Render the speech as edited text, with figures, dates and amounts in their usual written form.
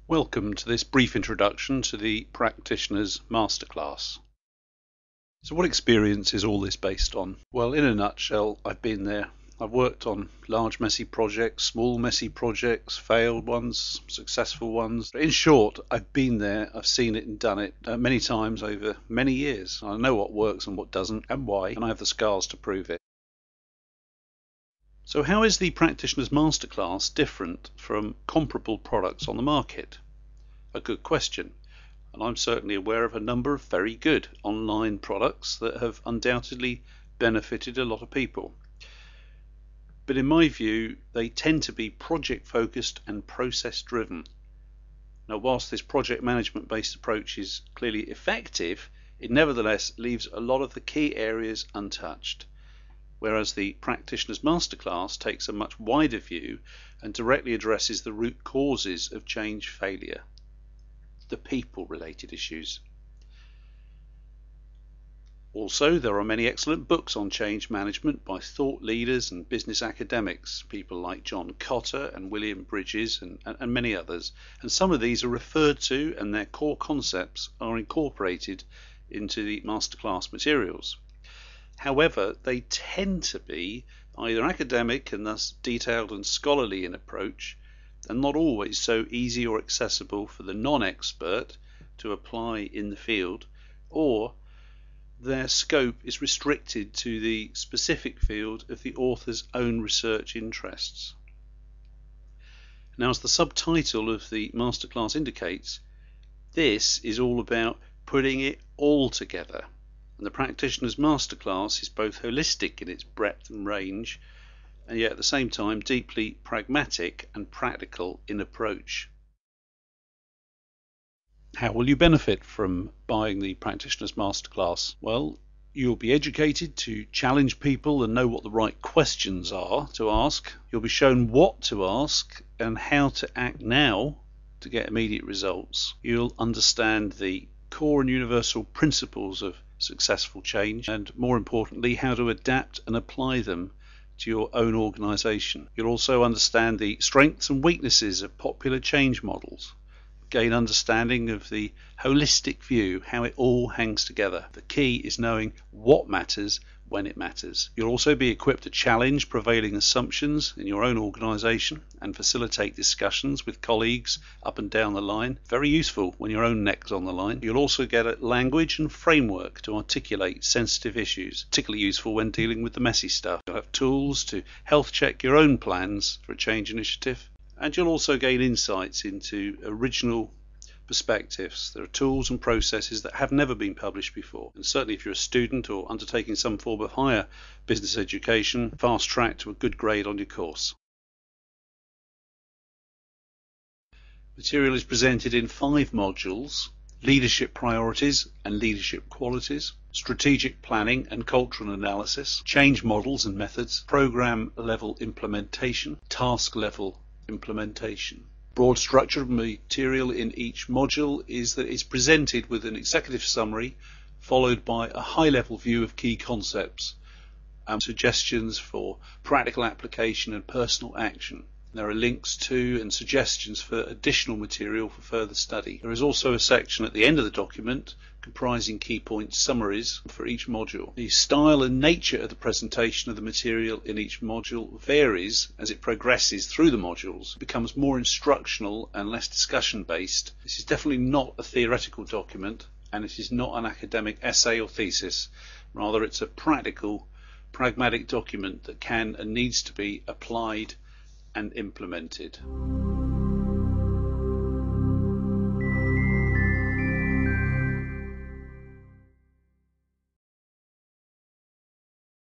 Welcome to this brief introduction to the Practitioners Masterclass. So what experience is all this based on? Well, in a nutshell, I've been there. I've worked on large messy projects, small messy projects, failed ones, successful ones. In short, I've been there, I've seen it and done it many times over many years. I know what works and what doesn't and why, and I have the scars to prove it. So how is the Practitioners Masterclass different from comparable products on the market? A good question, and I'm certainly aware of a number of very good online products that have undoubtedly benefited a lot of people. But in my view, they tend to be project focused and process driven. Now, whilst this project management based approach is clearly effective, it nevertheless leaves a lot of the key areas untouched. Whereas the Practitioners Masterclass takes a much wider view and directly addresses the root causes of change failure, the people-related issues. Also, there are many excellent books on change management by thought leaders and business academics, people like John Cotter and William Bridges and many others. And some of these are referred to and their core concepts are incorporated into the Masterclass materials. However, they tend to be either academic and thus detailed and scholarly in approach, and not always so easy or accessible for the non-expert to apply in the field, or their scope is restricted to the specific field of the author's own research interests. Now, as the subtitle of the Masterclass indicates, this is all about putting it all together. And the Practitioners Masterclass is both holistic in its breadth and range, and yet at the same time deeply pragmatic and practical in approach. How will you benefit from buying the Practitioners Masterclass? Well, you'll be educated to challenge people and know what the right questions are to ask. You'll be shown what to ask and how to act now to get immediate results. You'll understand the core and universal principles of successful change, and more importantly, how to adapt and apply them to your own organization. You'll also understand the strengths and weaknesses of popular change models, gain understanding of the holistic view, how it all hangs together. The key is knowing what matters when it matters. You'll also be equipped to challenge prevailing assumptions in your own organization and facilitate discussions with colleagues up and down the line. Very useful when your own neck's on the line. You'll also get a language and framework to articulate sensitive issues, particularly useful when dealing with the messy stuff. You'll have tools to health check your own plans for a change initiative, and you'll also gain insights into original perspectives. There are tools and processes that have never been published before, and certainly if you're a student or undertaking some form of higher business education, fast track to a good grade on your course. Material is presented in 5 modules: leadership priorities and leadership qualities, strategic planning and cultural analysis, change models and methods, program level implementation, task level implementation. Broad structure of material in each module is that it's presented with an executive summary followed by a high-level view of key concepts and suggestions for practical application and personal action. There are links to and suggestions for additional material for further study. There is also a section at the end of the document comprising key point summaries for each module. The style and nature of the presentation of the material in each module varies as it progresses through the modules. It becomes more instructional and less discussion based. This is definitely not a theoretical document, and it is not an academic essay or thesis. Rather, it's a practical, pragmatic document that can and needs to be applied and implemented.